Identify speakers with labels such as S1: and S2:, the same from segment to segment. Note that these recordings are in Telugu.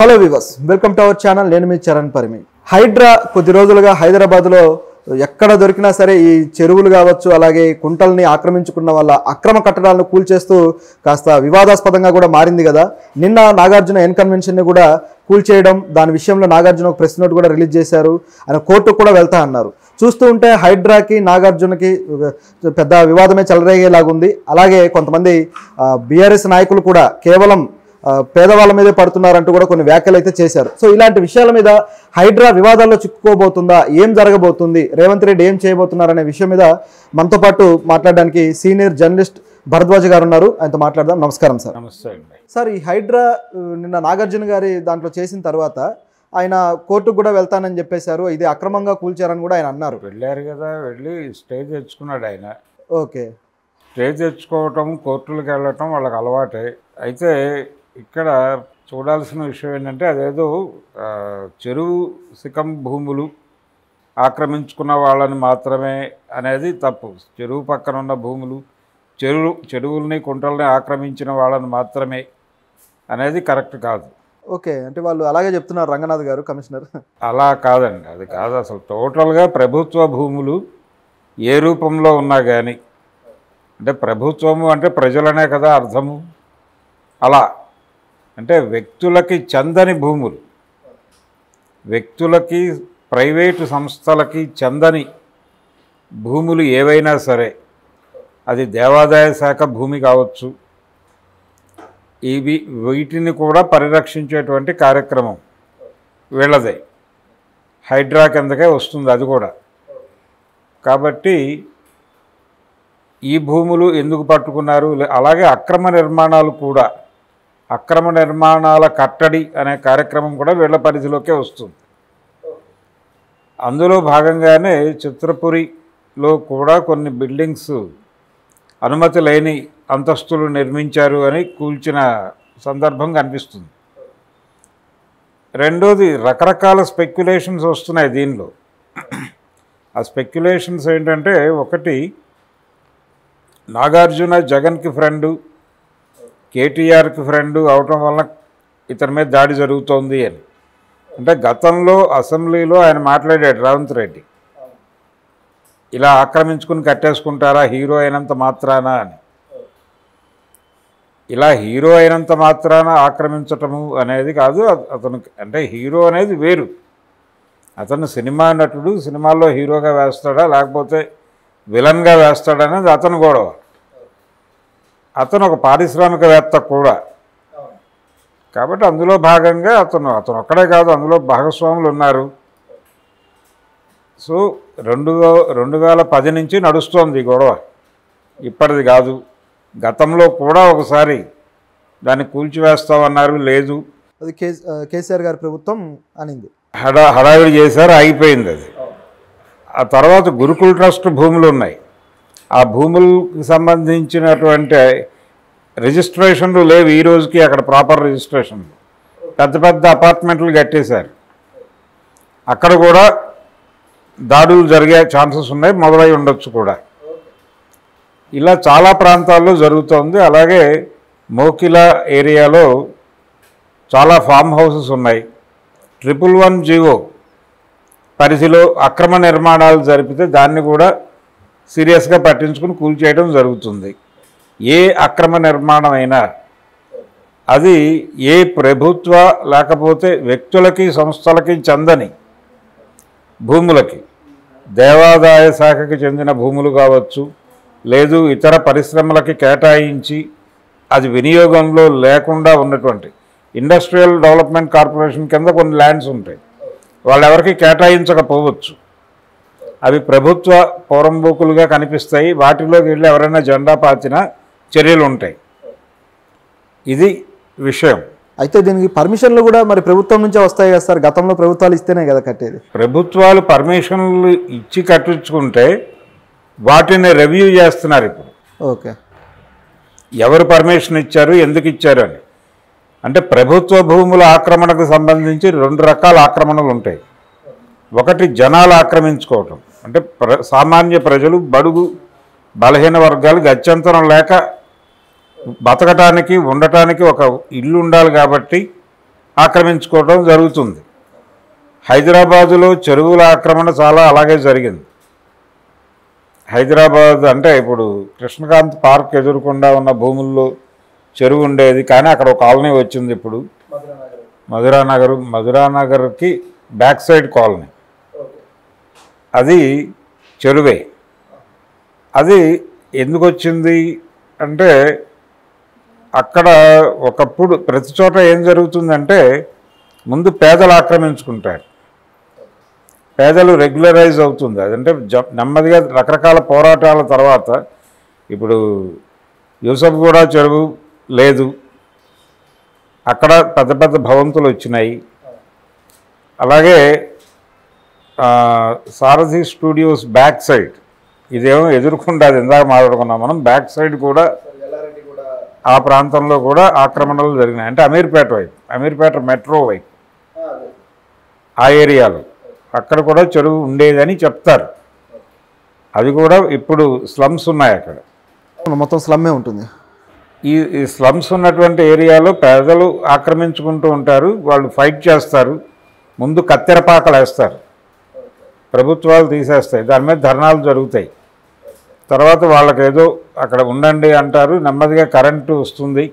S1: Hello viewers, welcome to our channel. నేను మీ చరణ్ పరిమి. హైడ్రా కొద్ది రోజులుగా హైదరాబాద్లో ఎక్కడ దొరికినా సరే ఈ చెరువులు కావచ్చు, అలాగే కుంటల్ని ఆక్రమించుకున్న వాళ్ళ అక్రమ కట్టడాలను కూల్చేస్తూ కాస్త వివాదాస్పదంగా కూడా మారింది కదా. నిన్న నాగార్జున ఎన్ కన్వెన్షన్ని కూడా కూల్చేయడం, దాని విషయంలో నాగార్జున ఒక ప్రెస్ నోట్ కూడా రిలీజ్ చేశారు. ఆయన కోర్టుకు కూడా వెళ్తా అన్నారు. చూస్తూ ఉంటే హైడ్రాకి నాగార్జునకి పెద్ద వివాదమే చెలరేగేలాగుంది. అలాగే కొంతమంది బీఆర్ఎస్ నాయకులు కూడా కేవలం పేదవాళ్ళ మీదే పడుతున్నారంటూ కూడా కొన్ని వ్యాఖ్యలు అయితే చేశారు. సో ఇలాంటి విషయాల మీద హైడ్రా వివాదాల్లో చిక్కుకోబోతుందా, ఏం జరగబోతుంది, రేవంత్ రెడ్డి ఏం చేయబోతున్నారనే విషయం మీద మనతో పాటు మాట్లాడడానికి సీనియర్ జర్నలిస్ట్ భరద్వాజ్ గారు ఉన్నారు. ఆయనతో మాట్లాడదాం. నమస్కారం సార్.
S2: నమస్తే అండి.
S1: సార్, ఈ హైడ్రా నిన్న నాగార్జున గారి దాంట్లో చేసిన తర్వాత ఆయన కోర్టుకు కూడా వెళ్తానని చెప్పేశారు. ఇది అక్రమంగా కూల్చారని కూడా ఆయన అన్నారు.
S2: వెళ్ళారు కదా, వెళ్ళి స్టే తెచ్చుకున్నాడు ఆయన.
S1: ఓకే,
S2: స్టే తెచ్చుకోవటం, కోర్టులకు వెళ్ళటం వాళ్ళకి అలవాటే. అయితే ఇక్కడ చూడాల్సిన విషయం ఏంటంటే, అదేదో చెరువు శిఖం భూములు ఆక్రమించుకున్న వాళ్ళని మాత్రమే అనేది తప్పు. చెరువు పక్కన ఉన్న భూములు, చెరువుల్ని కుంటల్ని ఆక్రమించిన వాళ్ళని మాత్రమే అనేది కరెక్ట్ కాదు.
S1: ఓకే, అంటే వాళ్ళు అలాగే చెప్తున్నారు రంగనాథ్ గారు, కమిషనర్.
S2: అలా కాదండి, అది కాదు. అసలు టోటల్గా ప్రభుత్వ భూములు ఏ రూపంలో ఉన్నా కానీ, అంటే ప్రభుత్వము అంటే ప్రజలనే కదా అర్థము. అలా అంటే వ్యక్తులకి చెందని భూములు, వ్యక్తులకి ప్రైవేటు సంస్థలకి చెందని భూములు ఏవైనా సరే, అది దేవాదాయ శాఖ భూమి కావచ్చు, వీటిని కూడా పరిరక్షించేటువంటి కార్యక్రమం వీళ్ళదే. హైడ్రా కిందకే వస్తుంది అది కూడా. కాబట్టి ఈ భూములు ఎందుకు పట్టుకున్నారు? అలాగే అక్రమ నిర్మాణాలు కూడా, అక్రమ నిర్మాణాల కట్టడి అనే కార్యక్రమం కూడా వీళ్ళ పరిధిలోకే వస్తుంది. అందులో భాగంగానే చిత్రపురిలో కూడా కొన్ని బిల్డింగ్స్ అనుమతి లేని అంతస్తులు నిర్మించారు అని కూల్చిన సందర్భం కనిపిస్తుంది. రెండోది, రకరకాల స్పెక్యులేషన్స్ వస్తున్నాయి దీనిలో. ఆ స్పెక్యులేషన్స్ ఏంటంటే, ఒకటి, నాగార్జున జగన్కి ఫ్రెండు, కేటీఆర్కి ఫ్రెండు అవటం వలన ఇతని మీద దాడి జరుగుతోంది అని. అంటే గతంలో అసెంబ్లీలో ఆయన మాట్లాడాడు రేవంత్ రెడ్డి, ఇలా ఆక్రమించుకుని కట్టేసుకుంటారా హీరో అయినంత మాత్రాన అని. ఇలా హీరో అయినంత మాత్రాన ఆక్రమించటము అనేది కాదు. అతను అంటే హీరో అనేది వేరు. అతను సినిమా నటుడు, సినిమాల్లో హీరోగా వేస్తాడా లేకపోతే విలన్గా వేస్తాడనేది అతను గొడవ. అతను ఒక పారిశ్రామికవేత్త కూడా. కాబట్టి అందులో భాగంగా అతను ఒక్కడే కాదు, అందులో భాగస్వాములు ఉన్నారు. సో 2010 నుంచి నడుస్తోంది ఈ గొడవ, ఇప్పటిది కాదు. గతంలో కూడా ఒకసారి దాన్ని కూల్చివేస్తామన్నారు, లేదు,
S1: అది కేసీఆర్ గారి ప్రభుత్వం అనింది,
S2: హడావిడి చేశారు, ఆగిపోయింది అది. ఆ తర్వాత గురుకుల్ ట్రస్ట్ భూములు ఉన్నాయి. ఆ భూములకు సంబంధించినటువంటి రిజిస్ట్రేషన్లు లేవు ఈ రోజుకి అక్కడ, ప్రాపర్ రిజిస్ట్రేషన్లు. పెద్ద పెద్ద అపార్ట్మెంట్లు కట్టేశారు. అక్కడ కూడా దాడులు జరిగే ఛాన్సెస్ ఉన్నాయి, మొదలై ఉండొచ్చు కూడా. ఇలా చాలా ప్రాంతాల్లో జరుగుతోంది. అలాగే మోకిలా ఏరియాలో చాలా ఫామ్ హౌసెస్ ఉన్నాయి. 111 జీవో పరిధిలో అక్రమ నిర్మాణాలు జరిపితే దాన్ని కూడా సీరియస్గా పట్టించుకుని కూల్చేయడం జరుగుతుంది. ఏ అక్రమ నిర్మాణం అయినా అది ఏ ప్రభుత్వ లేకపోతే వ్యక్తులకి సంస్థలకి చెందని భూములకి, దేవాదాయ శాఖకి చెందిన భూములు కావచ్చు, లేదు ఇతర పరిశ్రమలకి కేటాయించి అది వినియోగంలో లేకుండా ఉన్నటువంటి ఇండస్ట్రియల్ డెవలప్మెంట్ కార్పొరేషన్ కింద కొన్ని ల్యాండ్స్ ఉంటాయి, వాళ్ళెవరికి కేటాయించకపోవచ్చు. అవి ప్రభుత్వ పోరంబోకులుగా కనిపిస్తాయి. వాటిలోకి వెళ్ళి ఎవరైనా జెండా పాతినా చర్యలు ఉంటాయి. ఇది విషయం.
S1: అయితే దీనికి పర్మిషన్లు కూడా మరి ప్రభుత్వం నుంచే వస్తాయి కదా సార్? గతంలో ప్రభుత్వాలు ఇస్తేనే కదా కట్టేది.
S2: ప్రభుత్వాలు పర్మిషన్లు ఇచ్చి కట్టించుకుంటే వాటిని రివ్యూ చేస్తున్నారు ఇప్పుడు.
S1: ఓకే,
S2: ఎవరు పర్మిషన్ ఇచ్చారు, ఎందుకు ఇచ్చారు అని. అంటే ప్రభుత్వ భూముల ఆక్రమణకు సంబంధించి 2 రకాల ఆక్రమణలు ఉంటాయి. ఒకటి జనాలు ఆక్రమించుకోవటం, అంటే సామాన్య ప్రజలు, బడుగు బలహీన వర్గాలు గత్యంతరం లేక బతకటానికి ఉండటానికి ఒక ఇల్లు ఉండాలి కాబట్టి ఆక్రమించుకోవడం జరుగుతుంది. హైదరాబాదులో చెరువుల ఆక్రమణ చాలా అలాగే జరిగింది. హైదరాబాద్ అంటే ఇప్పుడు కృష్ణకాంత్ పార్క్ ఎదురుకుండా ఉన్న భూముల్లో చెరువు ఉండేది, కానీ అక్కడ ఒక కాలనీ వచ్చింది ఇప్పుడు మధురానగర్కి బ్యాక్ సైడ్ కాలనీ, అది చెరువే. అది ఎందుకు వచ్చింది అంటే అక్కడ ఒకప్పుడు ప్రతి చోట ఏం జరుగుతుందంటే ముందు పేదలు ఆక్రమించుకుంటారు, పేదలు రెగ్యులరైజ్ అవుతుంది. అదంటే నెమ్మదిగా రకరకాల పోరాటాల తర్వాత ఇప్పుడు యూసఫ్గూడ చెరువు లేదు, అక్కడ పెద్ద పెద్ద భవంతులు వచ్చినాయి. అలాగే సారథి స్టూడియోస్ బ్యాక్ సైడ్, ఇదేమో ఎదుర్కొంటే అది ఇందాక మాట్లాడుకున్నాం మనం, బ్యాక్ సైడ్ కూడా ఆ ప్రాంతంలో కూడా ఆక్రమణలు జరిగినాయి. అంటే అమీర్పేట మెట్రో వైపు ఆ ఏరియాలో అక్కడ కూడా చెరువు ఉండేదని చెప్తారు. అది కూడా ఇప్పుడు స్లమ్స్ ఉన్నాయి అక్కడ,
S1: మొత్తం స్లమ్మే ఉంటుంది.
S2: ఈ స్లమ్స్ ఉన్నటువంటి ఏరియాలో పేదలు ఆక్రమించుకుంటూ ఉంటారు, వాళ్ళు ఫైట్ చేస్తారు, ముందు కత్తెరపాకలు వేస్తారు, ప్రభుత్వాలు తీసేస్తాయి, దాని మీద ధర్నాలు జరుగుతాయి. తర్వాత వాళ్ళకి ఏదో అక్కడ ఉండండి అంటారు, నెమ్మదిగా కరెంటు వస్తుంది,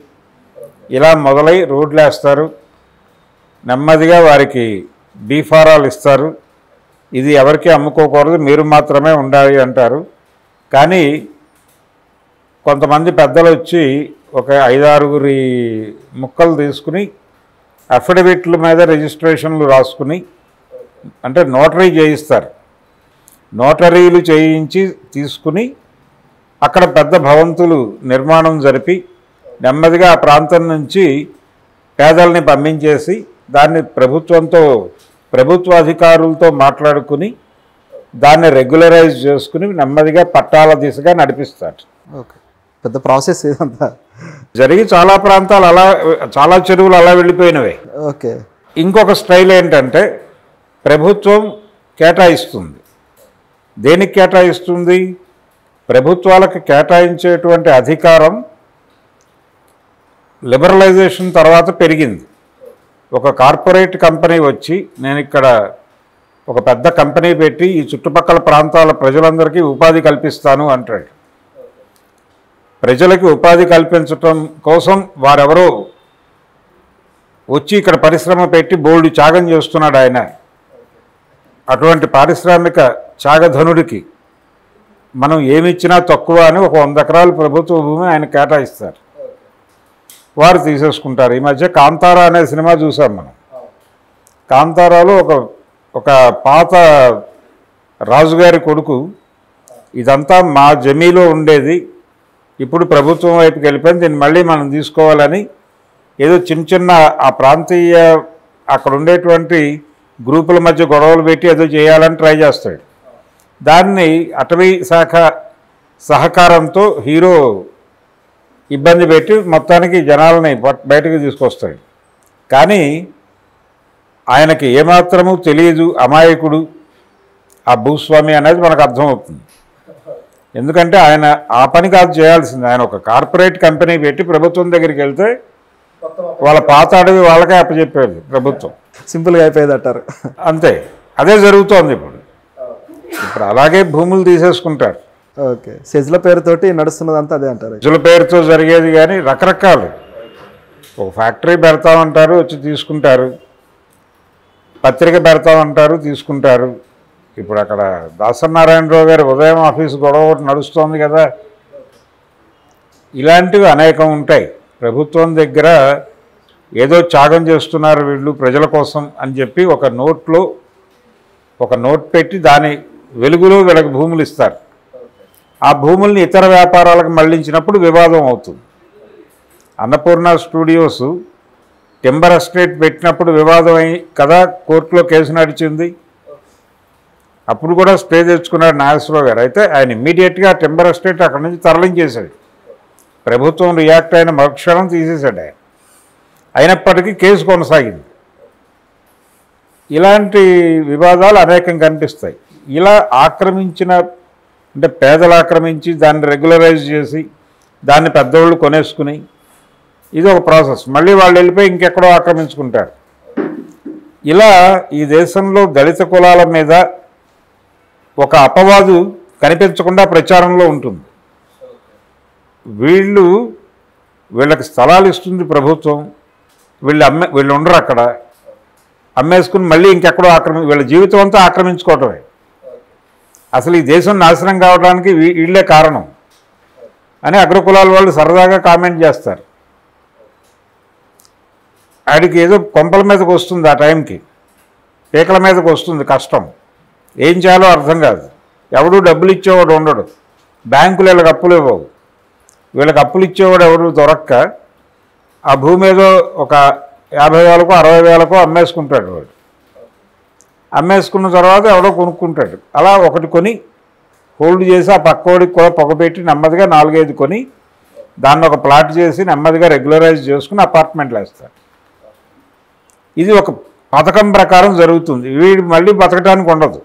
S2: ఇలా మొదలై రోడ్లు వేస్తారు, నెమ్మదిగా వారికి బీఫారాలు ఇస్తారు, ఇది ఎవరికి అమ్ముకోకూడదు మీరు మాత్రమే ఉండాలి అంటారు. కానీ కొంతమంది పెద్దలు వచ్చి ఒక 5-6 ముక్కలు తీసుకుని అఫిడవిట్ల మీద రిజిస్ట్రేషన్లు రాసుకుని, అంటే నోటరీ చేయిస్తారు, నోటరీలు చేయించి తీసుకుని అక్కడ పెద్ద భవంతులు నిర్మాణం జరిపి నెమ్మదిగా ఆ ప్రాంతం నుంచి పేదల్ని పంపించేసి దాన్ని ప్రభుత్వ అధికారులతో మాట్లాడుకుని దాన్ని రెగ్యులరైజ్ చేసుకుని నెమ్మదిగా పట్టాల దిశగా నడిపిస్తారు.
S1: ఓకే, పెద్ద ప్రాసెస్ ఇదంతా
S2: జరిగి చాలా ప్రాంతాలు అలా, చాలా చెరువులు అలా వెళ్ళిపోయినవే.
S1: ఓకే,
S2: ఇంకొక స్టైల్ ఏంటంటే ప్రభుత్వం కేటాయిస్తుంది. దేనికి కేటాయిస్తుంది? ప్రభుత్వాలకు కేటాయించేటువంటి అధికారం లిబరలైజేషన్ తర్వాత పెరిగింది. ఒక కార్పొరేట్ కంపెనీ వచ్చి నేను ఇక్కడ ఒక పెద్ద కంపెనీ పెట్టి ఈ చుట్టుపక్కల ప్రాంతాల ప్రజలందరికీ ఉపాధి కల్పిస్తాను అంటాడు. ప్రజలకి ఉపాధి కల్పించటం కోసం వారెవరో వచ్చి ఇక్కడ పరిశ్రమ పెట్టి బోల్డ్ త్యాగం చేస్తున్నాడు ఆయన. అటువంటి పారిశ్రామిక త్యాగధనుడికి మనం ఏమిచ్చినా తక్కువ అని ఒక 100 ఎకరాల ప్రభుత్వ భూమి ఆయన కేటాయిస్తారు, వారు తీసేసుకుంటారు. ఈ మధ్య కాంతారా అనే సినిమా చూసాం మనం. కాంతారాలో ఒక పాత రాజుగారి కొడుకు ఇదంతా మా జమీలో ఉండేది, ఇప్పుడు ప్రభుత్వం వైపుకి వెళ్ళిపోయింది, దీన్ని మళ్ళీ మనం తీసుకోవాలని ఏదో చిన్న ఆ ప్రాంతీయ అక్కడ ఉండేటువంటి గ్రూపుల మధ్య గొడవలు పెట్టి ఏదో చేయాలని ట్రై చేస్తాడు. దాన్ని అటవీ శాఖ సహకారంతో హీరో ఇబ్బంది పెట్టి మొత్తానికి జనాలని బయటకు తీసుకొస్తాడు. కానీ ఆయనకి ఏమాత్రము తెలియదు, అమాయకుడు ఆ భూస్వామి అనేది మనకు అర్థమవుతుంది. ఎందుకంటే ఆయన ఆ పని కాదు చేయాల్సింది, ఆయన ఒక కార్పొరేట్ కంపెనీ పెట్టి ప్రభుత్వం దగ్గరికి వెళ్తే వాళ్ళ పాత అడవి వాళ్ళకే అప్పచెప్పేది ప్రభుత్వం,
S1: సింపుల్గా అయిపోయేది అంటారు.
S2: అంతే, అదే జరుగుతోంది ఇప్పుడు. అలాగే భూములు తీసేసుకుంటారు.
S1: ఓకే, సెజ్ల పేరుతోటి నడుస్తున్నదంతా అదే అంటారు.
S2: సెజ్ల పేరుతో జరిగేది, కానీ రకరకాలు. ఒక ఫ్యాక్టరీ పెడతామంటారు, వచ్చి తీసుకుంటారు, పత్రిక పెడతామంటారు, తీసుకుంటారు. ఇప్పుడు అక్కడ దాసనారాయణరావు గారి ఉదయం ఆఫీసు గొడవ ఒకటి నడుస్తోంది కదా. ఇలాంటివి అనేకం ఉంటాయి. ప్రభుత్వం దగ్గర ఏదో త్యాగం చేస్తున్నారు వీళ్ళు ప్రజల కోసం అని చెప్పి ఒక నోట్ పెట్టి దాని వెలుగులో వీళ్ళకి భూములు ఇస్తారు. ఆ భూముల్ని ఇతర వ్యాపారాలకు మళ్లించినప్పుడు వివాదం అవుతుంది. అన్నపూర్ణ స్టూడియోస్ టింబర్ ఎస్టేట్ పెట్టినప్పుడు వివాదం అయి కదా కోర్టులో కేసు నడిచింది. అప్పుడు కూడా స్టే తెచ్చుకున్నాడు నాగేశ్వరరావు గారు. అయితే ఆయన ఇమ్మీడియట్గా టింబర్ ఎస్టేట్ అక్కడి నుంచి తరలించేశాడు. ప్రభుత్వం రియాక్ట్ అయిన మరుక్షణం తీసేశాడు ఆయన. అయినప్పటికీ కేసు కొనసాగింది. ఇలాంటి వివాదాలు అనేకం కనిపిస్తాయి. ఇలా అంటే పేదలు ఆక్రమించి దాన్ని రెగ్యులరైజ్ చేసి దాన్ని పెద్దవాళ్ళు కొనేసుకుని ఇది ఒక ప్రాసెస్. మళ్ళీ వాళ్ళు వెళ్ళిపోయి ఇంకెక్కడో ఆక్రమించుకుంటారు. ఇలా ఈ దేశంలో దళిత కులాల మీద ఒక అపవాదు కనిపించకుండా ప్రచారంలో ఉంటుంది. వీళ్ళకి స్థలాలు ఇస్తుంది ప్రభుత్వం, వీళ్ళు ఉండరు అక్కడ, అమ్మేసుకుని మళ్ళీ ఇంకెక్కడో వీళ్ళ జీవితం అంతా ఆక్రమించుకోవటమే. అసలు ఈ దేశం నాశనం కావడానికి వీళ్ళే కారణం అని అగ్రకులాల వాళ్ళు సరదాగా కామెంట్ చేస్తారు. ఆడికి ఏదో కొంపల మీదకి వస్తుంది, ఆ టైంకి పీకల మీదకి వస్తుంది కష్టం, ఏం చేయాలో అర్థం కాదు. ఎవడు డబ్బులు ఇచ్చేవాడు ఉండడు, బ్యాంకులు వీళ్ళకి అప్పులు ఇవ్వవు, వీళ్ళకి అప్పులు ఇచ్చేవాడు ఎవరు దొరక్క ఆ భూమి ఏదో ఒక 50,000కో 60,000కో అమ్మేసుకుంటాడు. వాడు అమ్మేసుకున్న తర్వాత ఎవడో కొనుక్కుంటాడు. అలా ఒకటి కొని హోల్డ్ చేసి ఆ పక్కోడికి కూడా పొగపెట్టి నెమ్మదిగా 4-5 కొని దాన్ని ఒక ప్లాట్ చేసి నెమ్మదిగా రెగ్యులరైజ్ చేసుకుని అపార్ట్మెంట్లు వేస్తారు. ఇది ఒక పథకం ప్రకారం జరుగుతుంది. వీడు మళ్ళీ బతకడానికి ఉండదు,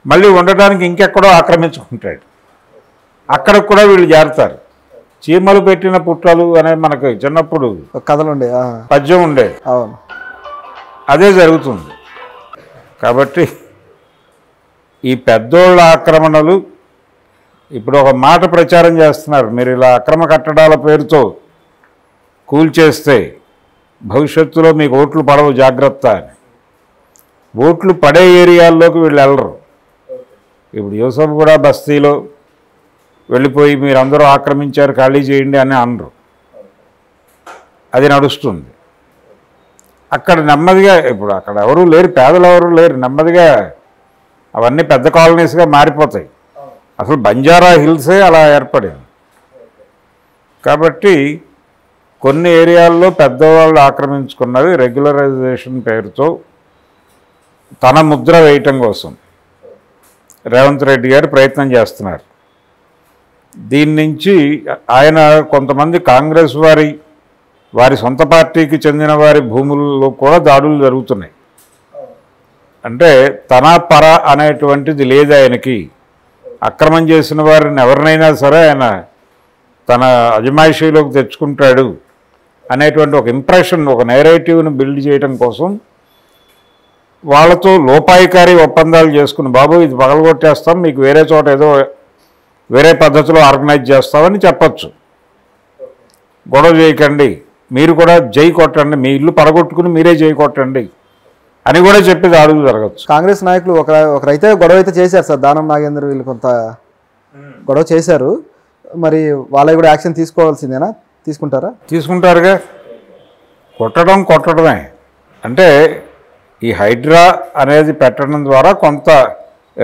S2: మళ్ళీ ఉండటానికి ఇంకెక్కడో ఆక్రమించుకుంటాడు. అక్కడికి కూడా వీళ్ళు చేరుతారు. చీమలు పెట్టిన పుట్టలు అనేది మనకు చిన్నప్పుడు
S1: కథలు ఉండే
S2: పద్యం ఉండేది.
S1: అవును,
S2: అదే జరుగుతుంది. కాబట్టి ఈ పెద్దోళ్ళ ఆక్రమణలు ఇప్పుడు ఒక మాట ప్రచారం చేస్తున్నారు, మీరు ఇలా అక్రమ కట్టడాల పేరుతో కూల్చేస్తే భవిష్యత్తులో మీకు ఓట్లు పడవు జాగ్రత్త అని. ఓట్లు పడే ఏరియాల్లోకి వీళ్ళు వెళ్ళరు. ఇప్పుడు యూసఫ్ కూడా బస్తీలో వెళ్ళిపోయి మీరందరూ ఆక్రమించారు ఖాళీ చేయండి అని అనరు, అది నడుస్తుంది. అక్కడ నెమ్మదిగా ఇప్పుడు అక్కడ ఎవరూ లేరు, పేదలు ఎవరు లేరు, నెమ్మదిగా అవన్నీ పెద్ద కాలనీస్గా మారిపోతాయి. అసలు బంజారా హిల్సే అలా ఏర్పడింది. కాబట్టి కొన్ని ఏరియాల్లో పెద్దవాళ్ళు ఆక్రమించుకున్నవి రెగ్యులరైజేషన్ పేరుతో తన ముద్ర వేయటం కోసం రేవంత్ రెడ్డి గారు ప్రయత్నం చేస్తున్నారు. దీని నుంచి ఆయన కొంతమంది కాంగ్రెస్ వారి సొంత పార్టీకి చెందిన వారి భూముల్లో కూడా దాడులు జరుగుతున్నాయి. అంటే తన పర అనేటువంటిది లేదు ఆయనకి. అక్రమం చేసిన వారిని ఎవరినైనా సరే ఆయన తన అజమాయిషీలోకి తెచ్చుకుంటాడు అనేటువంటి ఒక ఇంప్రెషన్, ఒక నేరేటివ్ని బిల్డ్ చేయడం కోసం వాళ్ళతో లోపాయికారి ఒప్పందాలు చేసుకుని, బాబు ఇది పగలగొట్టేస్తాం, మీకు వేరే చోట ఏదో వేరే పద్ధతిలో ఆర్గనైజ్ చేస్తామని చెప్పచ్చు. గొడవ చేయకండి, మీరు కూడా జై కొట్టండి, మీ ఇల్లు పడగొట్టుకుని మీరే జై కొట్టండి అని కూడా చెప్పి దాడులు జరగచ్చు.
S1: కాంగ్రెస్ నాయకులు ఒకరైతే గొడవ అయితే చేశారు సార్, దానం నాగేంద్ర వీళ్ళు కొంత గొడవ చేశారు. మరి వాళ్ళకి కూడా యాక్షన్ తీసుకోవాల్సిందేనా? తీసుకుంటారుగా.
S2: కొట్టడమే అంటే ఈ హైడ్రా అనేది పెట్టడం ద్వారా కొంత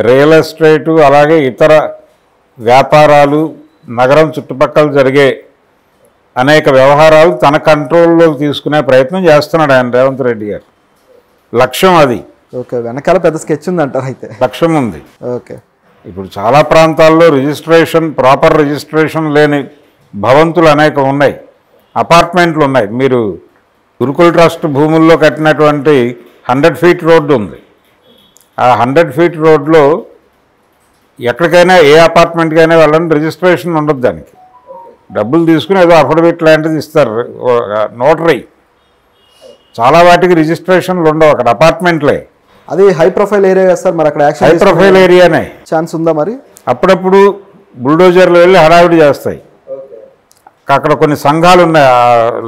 S2: రియల్ ఎస్టేటు అలాగే ఇతర వ్యాపారాలు నగరం చుట్టుపక్కల జరిగే అనేక వ్యవహారాలు తన కంట్రోల్లోకి తీసుకునే ప్రయత్నం చేస్తున్నాడు ఆయన రేవంత్ రెడ్డి గారు. లక్ష్యం అది.
S1: ఓకే, వెనకాల పెద్ద స్కెచ్ ఉందంటారు అయితే?
S2: లక్ష్యం ఉంది.
S1: ఓకే.
S2: ఇప్పుడు చాలా ప్రాంతాల్లో ప్రాపర్ రిజిస్ట్రేషన్ లేని భవంతులు అనేక ఉన్నాయి, అపార్ట్మెంట్లు ఉన్నాయి. మీరు గురుకుల ట్రస్ట్ భూముల్లో కట్టినటువంటి 100 ఫీట్ రోడ్డు ఉంది. ఆ 100 ఫీట్ రోడ్లో ఎక్కడికైనా ఏ అపార్ట్మెంట్కైనా వెళ్ళండి, రిజిస్ట్రేషన్ ఉండదు. దానికి డబ్బులు తీసుకుని ఏదో అఫిడవిట్ లాంటిది ఇస్తారు, నోటరీ. చాలా వాటికి రిజిస్ట్రేషన్లు ఉండవు, అక్కడ అపార్ట్మెంట్లే.
S1: అది హై ప్రొఫైల్ ఏరియా సార్, మరి అక్కడ
S2: హై ప్రొఫైల్ ఏరియానే.
S1: ఛాన్స్ ఉందా మరి?
S2: అప్పుడప్పుడు బుల్డోజర్లు వెళ్ళి హడావిడి చేస్తాయి. అక్కడ కొన్ని సంఘాలు ఉన్నాయి,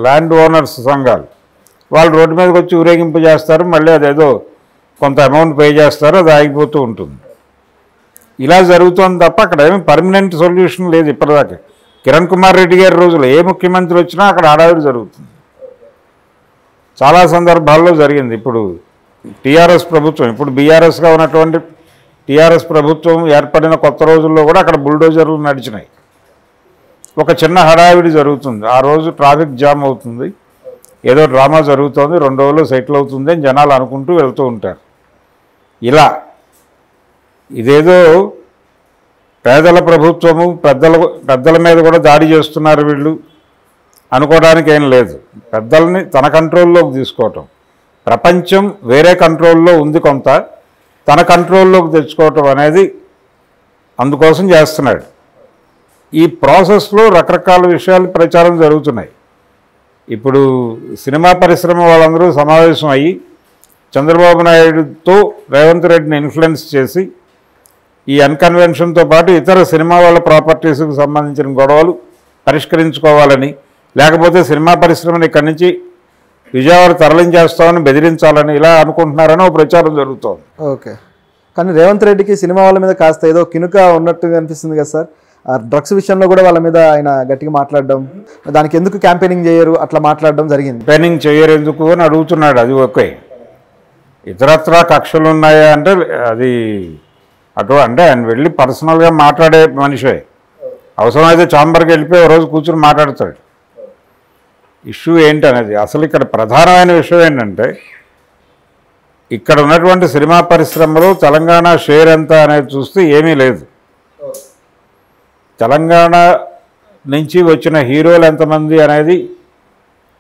S2: ల్యాండ్ ఓనర్స్ సంఘాలు, వాళ్ళు రోడ్డు మీదకి వచ్చి ఊరేగింపు చేస్తారు, మళ్ళీ అదేదో కొంత అమౌంట్ పే చేస్తారు, అది ఆగిపోతూ ఉంటుంది. ఇలా జరుగుతుంది తప్ప అక్కడ ఏమీ పర్మనెంట్ సొల్యూషన్ లేదు ఇప్పటిదాకా. కిరణ్ కుమార్ రెడ్డి గారి రోజులు ఏ ముఖ్యమంత్రి వచ్చినా అక్కడ హడావిడి జరుగుతుంది. చాలా సందర్భాల్లో జరిగింది. ఇప్పుడు టీఆర్ఎస్ ప్రభుత్వం, ఇప్పుడు బీఆర్ఎస్గా ఉన్నటువంటి టీఆర్ఎస్ ప్రభుత్వం ఏర్పడిన కొత్త రోజుల్లో కూడా అక్కడ బుల్డోజర్లు నడిచినాయి. ఒక చిన్న హడావిడి జరుగుతుంది, ఆ రోజు ట్రాఫిక్ జామ్ అవుతుంది, ఏదో డ్రామా జరుగుతుంది, 2 రోజుల్లో సెటిల్ అవుతుంది అని జనాలు అనుకుంటూ వెళ్తూ ఉంటారు. ఇలా ఇదేదో పేదల ప్రభుత్వము, పెద్దల మీద కూడా దాడి చేస్తున్నారు వీళ్ళు అనుకోవడానికి ఏం లేదు. పెద్దల్ని తన కంట్రోల్లోకి తీసుకోవటం, ప్రపంచం వేరే కంట్రోల్లో ఉంది, కొంత తన కంట్రోల్లోకి తెచ్చుకోవటం అనేది అందుకోసం చేస్తున్నాడు. ఈ ప్రాసెస్లో రకరకాల విషయాలు ప్రచారం జరుగుతున్నాయి. ఇప్పుడు సినిమా పరిశ్రమ వాళ్ళందరూ సమావేశం అయ్యి చంద్రబాబు నాయుడుతో రేవంత్ రెడ్డిని ఇన్ఫ్లుయెన్స్ చేసి ఈ అన్కన్వెన్షన్తో పాటు ఇతర సినిమా వాళ్ళ ప్రాపర్టీస్కి సంబంధించిన గొడవలు పరిష్కరించుకోవాలని, లేకపోతే సినిమా పరిశ్రమని ఇక్కడి నుంచి విజయవాడ తరలించేస్తామని బెదిరించాలని ఇలా అనుకుంటున్నారని ఒక ప్రచారం జరుగుతోంది.
S1: ఓకే, కానీ రేవంత్ రెడ్డికి సినిమా వాళ్ళ మీద కాస్త ఏదో కినుక ఉన్నట్టుగా అనిపిస్తుంది కదా సార్. డ్రగ్స్ విషయంలో కూడా వాళ్ళ మీద ఆయన గట్టిగా మాట్లాడడం, దానికి ఎందుకు క్యాంపెయినింగ్ చేయరు అట్లా మాట్లాడడం జరిగింది.
S2: క్యాంపెయినింగ్ చేయరు ఎందుకు అని అడుగుతున్నాడు. అది ఓకే. ఇతరత్రా కక్షలు ఉన్నాయా అంటే అది అంటే ఆయన వెళ్ళి పర్సనల్గా మాట్లాడే మనిషే. అవసరమైతే ఛాంబర్కి వెళ్ళిపోయి ఒక రోజు కూర్చుని మాట్లాడతాడు. ఇష్యూ ఏంటి అనేది అసలు ఇక్కడ ప్రధానమైన విషయం ఏంటంటే, ఇక్కడ ఉన్నటువంటి సినిమా పరిశ్రమలో తెలంగాణ షేర్ ఎంత అనేది చూస్తే ఏమీ లేదు. తెలంగాణ నుంచి వచ్చిన హీరోలు ఎంతమంది అనేది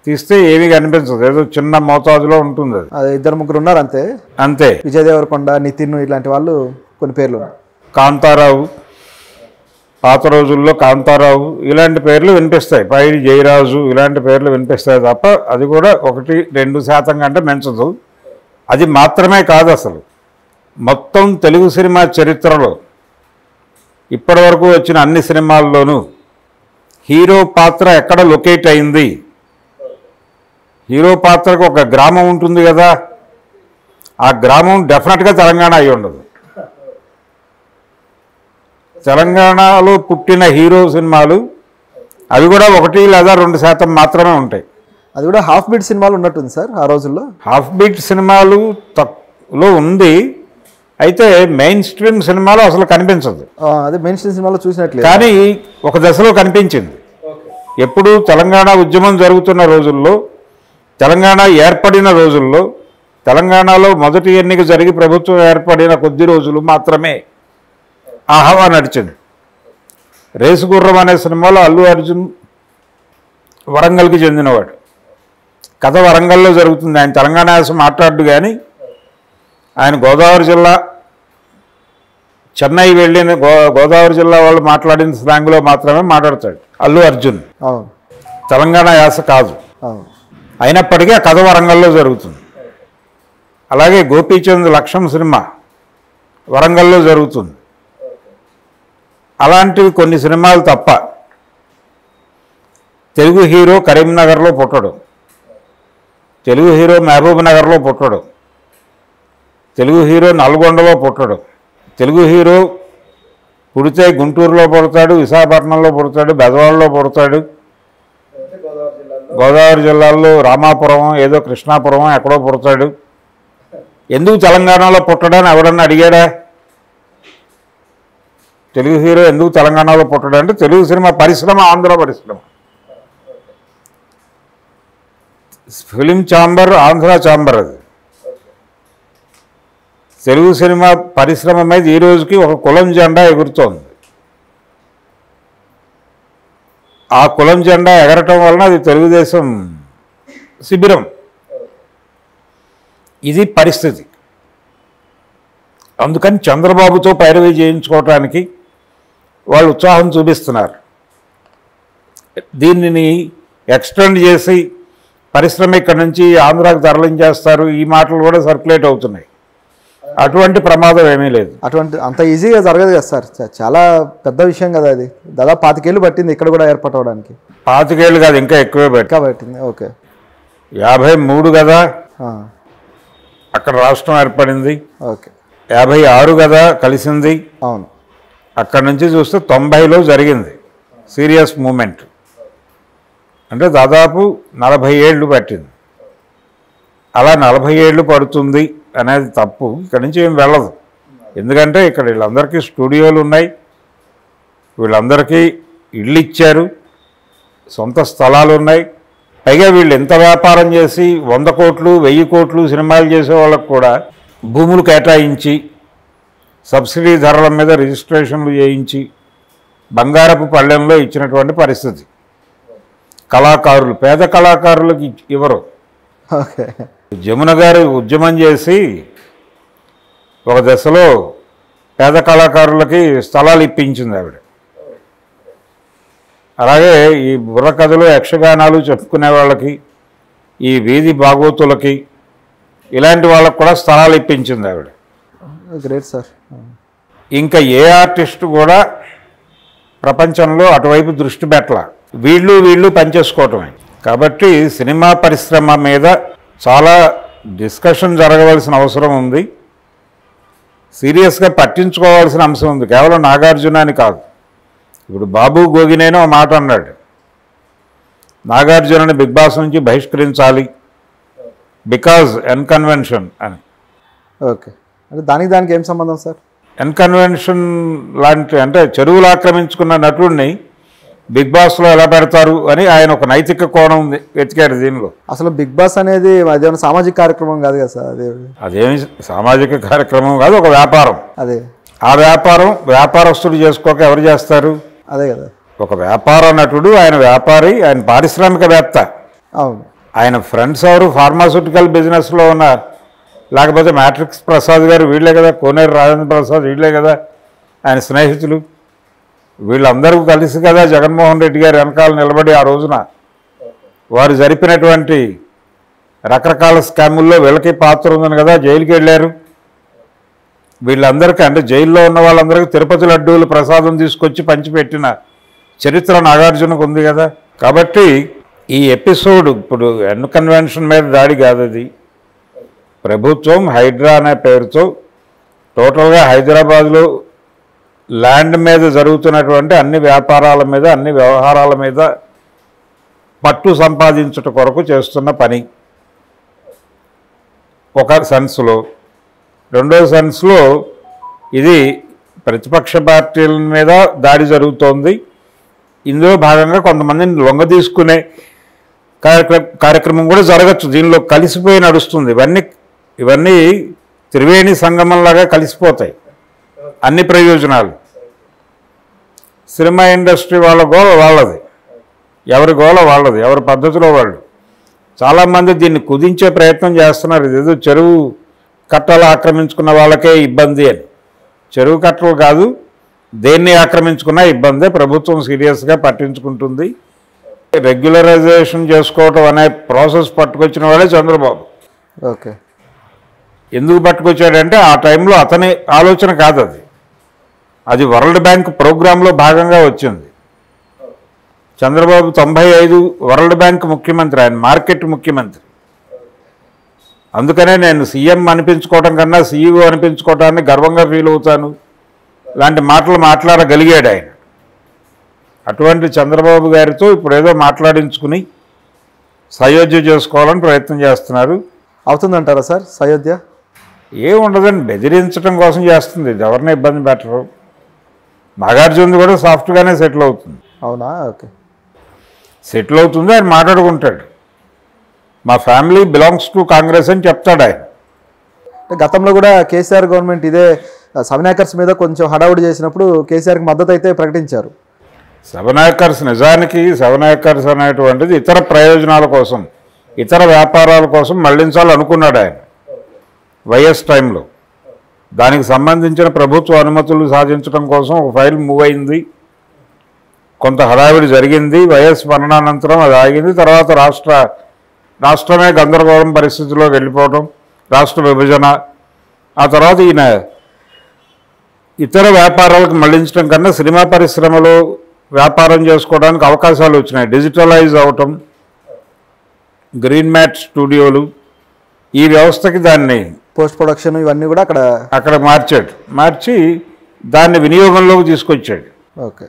S2: తీస్తే ఏమీ కనిపించదు, ఏదో చిన్న మోతాదులో ఉంటుంది.
S1: అది 2-3 ఉన్నారు అంతే.
S2: అంతే.
S1: విజయ్ దేవరకొండ, నితిన్ ఇలాంటి వాళ్ళు కొన్ని పేర్లు.
S2: కాంతారావు, పాత రోజుల్లో కాంతారావు ఇలాంటి పేర్లు వినిపిస్తాయి. పైడి జయరాజు ఇలాంటి పేర్లు వినిపిస్తాయి తప్ప అది కూడా 1-2% కంటే పెంచదు. అది మాత్రమే కాదు, అసలు మొత్తం తెలుగు సినిమా చరిత్రలో ఇప్పటి వరకు వచ్చిన అన్ని సినిమాల్లోనూ హీరో పాత్ర ఎక్కడ లొకేట్ అయింది, హీరో పాత్రకు ఒక గ్రామం ఉంటుంది కదా, ఆ గ్రామం డెఫినెట్గా తెలంగాణ అయి ఉండదు. తెలంగాణలో పుట్టిన హీరో సినిమాలు అవి కూడా 1-2% మాత్రమే ఉంటాయి.
S1: అది కూడా హాఫ్ బీట్ సినిమాలు ఉన్నట్టుంది సార్ ఆ రోజుల్లో.
S2: హాఫ్ బీట్ సినిమాలు తక్కువలో ఉంది, అయితే మెయిన్ స్ట్రీమ్ సినిమాలో అసలు కనిపించదు.
S1: అదే మెయిన్ స్ట్రీమ్ సినిమాలో చూసినట్లే,
S2: కానీ ఒక దశలో కనిపించింది. ఎప్పుడు తెలంగాణ ఉద్యమం జరుగుతున్న రోజుల్లో, తెలంగాణ ఏర్పడిన రోజుల్లో, తెలంగాణలో మొదటి ఎన్నిక జరిగి ప్రభుత్వం ఏర్పడిన కొద్ది రోజులు మాత్రమే ఆ హవా నడిచింది. రేసుగుర్రం అనే సినిమాలో అల్లు అర్జున్ వరంగల్కి చెందినవాడు. కథ వరంగల్లో జరుగుతుంది. ఆయన తెలంగాణ యాస మాట్లాడు, కానీ ఆయన గోదావరి జిల్లా చెన్నై వెళ్ళిన గోదావరి జిల్లా వాళ్ళు మాట్లాడిన స్లాంగ్లో మాత్రమే మాట్లాడతాడు అల్లు అర్జున్. తెలంగాణ యాస కాదు. అయినప్పటికీ ఆ కథ వరంగల్లో జరుగుతుంది. అలాగే గోపీచంద్ లక్ష్మణ్ సినిమా వరంగల్లో జరుగుతుంది. అలాంటివి కొన్ని సినిమాలు తప్ప తెలుగు హీరో కరీంనగర్లో పుట్టడు, తెలుగు హీరో మహబూబ్ నగర్లో పుట్టడు, తెలుగు హీరో నల్గొండలో పుట్టడు. తెలుగు హీరో పుడితే గుంటూరులో పుడతాడు, విశాఖపట్నంలో పుడతాడు, బెజవాడలో పుడతాడు, గోదావరి జిల్లాలో రామాపురం ఏదో కృష్ణాపురం ఎక్కడో పుడతాడు. ఎందుకు తెలంగాణలో పుట్టడని ఎవడన్నా అడిగాడా? తెలుగు హీరో ఎందుకు తెలంగాణలో పుట్టడం అంటే తెలుగు సినిమా పరిశ్రమ ఆంధ్ర పరిశ్రమ. Film chamber Andhra chamber. అది తెలుగు సినిమా పరిశ్రమ మీద ఈ రోజుకి ఒక కులం జెండా ఎగురుతోంది. ఆ కులం జెండా ఎగరటం వలన అది తెలుగుదేశం శిబిరం. ఇది పరిస్థితి. అందుకని చంద్రబాబుతో పైరవీ చేయించుకోవటానికి వాళ్ళు ఉత్సాహం చూపిస్తున్నారు. దీనిని ఎక్స్టెండ్ చేసి పరిశ్రమ ఇక్కడి నుంచి ఆంధ్రాకి తరలించేస్తారు, ఈ మాటలు కూడా సర్క్యులేట్ అవుతున్నాయి. అటువంటి ప్రమాదం ఏమీ లేదు.
S1: అంత ఈజీగా జరగదు కదా సార్, చాలా పెద్ద విషయం కదా అది. దాదాపు 25 ఏళ్ళు పట్టింది ఇక్కడ కూడా ఏర్పాటు అవడానికి.
S2: 25 ఏళ్ళు కాదు, ఇంకా ఎక్కువే
S1: పట్టింది. ఓకే,
S2: 53 కదా అక్కడ రాష్ట్రం ఏర్పడింది.
S1: ఓకే,
S2: 56 కదా కలిసింది.
S1: అవును.
S2: అక్కడి నుంచి చూస్తే 90లో జరిగింది సీరియస్ మూమెంట్. అంటే దాదాపు 40 ఏళ్ళు పట్టింది. అలా 40 ఏళ్ళు పడుతుంది అనేది తప్పు. ఇక్కడి నుంచి ఏం వెళ్ళదు. ఎందుకంటే ఇక్కడ వీళ్ళందరికీ స్టూడియోలు ఉన్నాయి, వీళ్ళందరికీ ఇళ్ళు ఇచ్చారు, సొంత స్థలాలు ఉన్నాయి. పైగా వీళ్ళు ఎంత వ్యాపారం చేసి 100 కోట్లు 1000 కోట్లు సినిమాలు చేసే వాళ్ళకు కూడా భూములు కేటాయించి సబ్సిడీ ధరల మీద రిజిస్ట్రేషన్లు చేయించి బంగారపు పళ్ళెంలో ఇచ్చినటువంటి పరిస్థితి. కళాకారులు, పేద కళాకారులకు ఇవ్వరు. జమున గారు ఉద్యమం చేసి ఒక దశలో పేద కళాకారులకి స్థలాలు ఇప్పించింది ఆవిడ. అలాగే ఈ బుర్రకథలు యక్షగానాలు చెప్పుకునే వాళ్ళకి, ఈ వీధి భాగవతులకి ఇలాంటి వాళ్ళకు కూడా స్థలాలు ఇప్పించింది ఆవిడ.
S1: Great sir.
S2: ఇంకా ఏ ఆర్టిస్ట్ కూడా ప్రపంచంలో అటువైపు దృష్టి పెట్టాల, వీళ్ళు పనిచేసుకోవటమే. కాబట్టి సినిమా పరిశ్రమ మీద చాలా డిస్కషన్ జరగవలసిన అవసరం ఉంది, సీరియస్గా పట్టించుకోవాల్సిన అంశం ఉంది. కేవలం నాగార్జున అని కాదు. ఇప్పుడు బాబు గోగినేనో ఒక మాట అన్నాడు, నాగార్జునని బిగ్ బాస్ నుంచి బహిష్కరించాలి బికాజ్ ఎన్కన్వెన్షన్ అని.
S1: ఓకే, అంటే దానికి ఏం సంబంధం సార్?
S2: ఎన్కన్వెన్షన్ లాంటి అంటే చెరువులు ఆక్రమించుకున్న నటుడిని బిగ్ బాస్లో ఎలా పెడతారు అని ఆయన ఒక నైతిక కోణం వెతికాడు దీనిలో.
S1: అసలు బిగ్ బాస్ అనేది అదేమైనా సామాజిక కార్యక్రమం కాదు కదా సార్?
S2: అదేమి సామాజిక కార్యక్రమం కాదు, ఒక వ్యాపారం.
S1: అదే
S2: ఆ వ్యాపారస్తుడు చేసుకోక ఎవరు చేస్తారు?
S1: అదే కదా,
S2: ఒక వ్యాపార నటుడు, ఆయన వ్యాపారి, ఆయన పారిశ్రామికవేత్త.
S1: అవును.
S2: ఆయన ఫ్రెండ్స్ ఎవరు? ఫార్మాస్యూటికల్ బిజినెస్లో ఉన్న, లేకపోతే మ్యాట్రిక్స్ ప్రసాద్ గారు వీళ్ళే కదా, కోనేరు రాజేంద్ర ప్రసాద్ వీళ్ళే కదా ఆయన స్నేహితులు. వీళ్ళందరూ కలిసి కదా జగన్మోహన్ రెడ్డి గారు వెనకాల నిలబడి ఆ రోజున వారు జరిపినటువంటి రకరకాల స్కాముల్లో వీళ్ళకి పాత్ర ఉందని కదా జైలుకి వెళ్ళారు. వీళ్ళందరికీ అంటే జైల్లో ఉన్న వాళ్ళందరికీ తిరుపతి లడ్డూలు ప్రసాదం తీసుకొచ్చి పంచిపెట్టిన చరిత్ర నాగార్జునకు ఉంది కదా. కాబట్టి ఈ ఎపిసోడ్ ఇప్పుడు ఎన్కన్వెన్షన్ మీద దాడి కాదు, అది ప్రభుత్వం హైడ్రా అనే పేరుతో టోటల్గా హైదరాబాద్లో ల్యాండ్ మీద జరుగుతున్నటువంటి అన్ని వ్యాపారాల మీద, అన్ని వ్యవహారాల మీద పట్టు సంపాదించుట కొరకు చేస్తున్న పని ఒక సెన్స్లో. రెండో సెన్స్లో ఇది ప్రతిపక్ష పార్టీల మీద దాడి జరుగుతోంది. ఇందులో భాగంగా కొంతమందిని లొంగ తీసుకునే కార్యక్రమం కూడా జరగచ్చు, దీనిలో కలిసిపోయి నడుస్తుంది. ఇవన్నీ త్రివేణి సంగమంలాగా కలిసిపోతాయి అన్ని ప్రయోజనాలు. సినిమా ఇండస్ట్రీ వాళ్ళ గోల వాళ్ళది, ఎవరి గోల వాళ్ళది, ఎవరి పద్ధతిలో వాళ్ళు. చాలామంది దీన్ని కుదించే ప్రయత్నం చేస్తున్నారు. ఇదేదో చెరువు కట్టలు ఆక్రమించుకున్న వాళ్ళకే ఇబ్బంది అని. చెరువు కట్టలు కాదు, దేన్ని ఆక్రమించుకున్నా ఇబ్బందే. ప్రభుత్వం సీరియస్గా పట్టించుకుంటుంది. రెగ్యులరైజేషన్ చేసుకోవటం అనే ప్రాసెస్ పట్టుకొచ్చిన వాడే చంద్రబాబు.
S1: ఓకే,
S2: ఎందుకు పట్టుకొచ్చాడంటే ఆ టైంలో అతని ఆలోచన కాదు, అది వరల్డ్ బ్యాంక్ ప్రోగ్రాంలో భాగంగా వచ్చింది. చంద్రబాబు 95 వరల్డ్ బ్యాంక్ ముఖ్యమంత్రి, ఆయన మార్కెట్ ముఖ్యమంత్రి. అందుకనే నేను సీఎం అనిపించుకోవటం కన్నా సీఈఓ అనిపించుకోవటాన్ని గర్వంగా ఫీల్ అవుతాను లాంటి మాటలు మాట్లాడగలిగాడు ఆయన. అటువంటి చంద్రబాబు గారితో ఇప్పుడు ఏదో మాట్లాడించుకుని సయోధ్య చేసుకోవాలని ప్రయత్నం చేస్తున్నారు.
S1: అవుతుందంటారా సార్ సయోధ్య?
S2: ఏముండదండి, బెదిరించడం కోసం చేస్తుంది, ఎవరిని ఇబ్బంది పెట్టరు. నాగార్జున కూడా సాఫ్ట్గానే సెటిల్ అవుతుంది.
S1: అవునా? ఓకే,
S2: సెటిల్ అవుతుంది, ఆయన మాట్లాడుకుంటాడు. మా ఫ్యామిలీ బిలాంగ్స్ టు కాంగ్రెస్ అని చెప్తాడు ఆయన.
S1: గతంలో కూడా కేసీఆర్ గవర్నమెంట్ ఇదే సెవెన్ ఏకర్స్ మీద కొంచెం హడావుడి చేసినప్పుడు కేసీఆర్కి మద్దతు అయితే ప్రకటించారు.
S2: నిజానికి 7 ఏకర్స్ అనేటువంటిది ఇతర ప్రయోజనాల కోసం, ఇతర వ్యాపారాల కోసం మళ్లించాలనుకున్నాడు ఆయన వైఎస్ టైంలో. దానికి సంబంధించిన ప్రభుత్వ అనుమతులు సాధించడం కోసం ఒక ఫైల్ మూవ్ అయింది, కొంత హడావిడి జరిగింది. వైఎస్ మరణానంతరం అది ఆగింది. తర్వాత రాష్ట్రమే గందరగోళం పరిస్థితిలోకి వెళ్ళిపోవడం, రాష్ట్ర విభజన. ఆ తర్వాత ఈయన ఇతర వ్యాపారాలకు మళ్లించడం కన్నా సినిమా పరిశ్రమలో వ్యాపారం చేసుకోవడానికి అవకాశాలు వచ్చినాయి. డిజిటలైజ్ అవటం, గ్రీన్ మ్యాట్ స్టూడియోలు, ఈ వ్యవస్థకి దాన్ని
S1: పోస్ట్ ప్రొడక్షన్ ఇవన్నీ కూడా
S2: అక్కడ మార్చి దాన్ని వినియోగంలోకి తీసుకొచ్చాడు.
S1: ఓకే,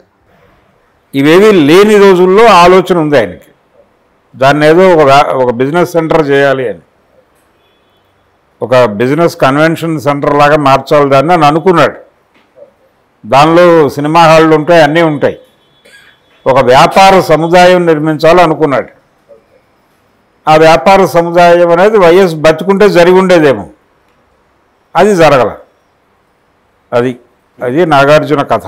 S2: ఇవేవి లేని రోజుల్లో ఆలోచన ఉంది ఆయనకి, దాన్ని ఏదో ఒక బిజినెస్ సెంటర్ చేయాలి అని, ఒక బిజినెస్ కన్వెన్షన్ సెంటర్ లాగా మార్చాలి దాన్ని అని అనుకున్నాడు. దానిలో సినిమా హాళ్ళు ఉంటాయి, అన్నీ ఉంటాయి. ఒక వ్యాపార సముదాయం నిర్మించాలి అనుకున్నాడు. ఆ వ్యాపార సముదాయం అనేది వైఎస్ బతుకుంటే జరిగి ఉండేదేమో, అది జరగల. అది నాగార్జున కథ.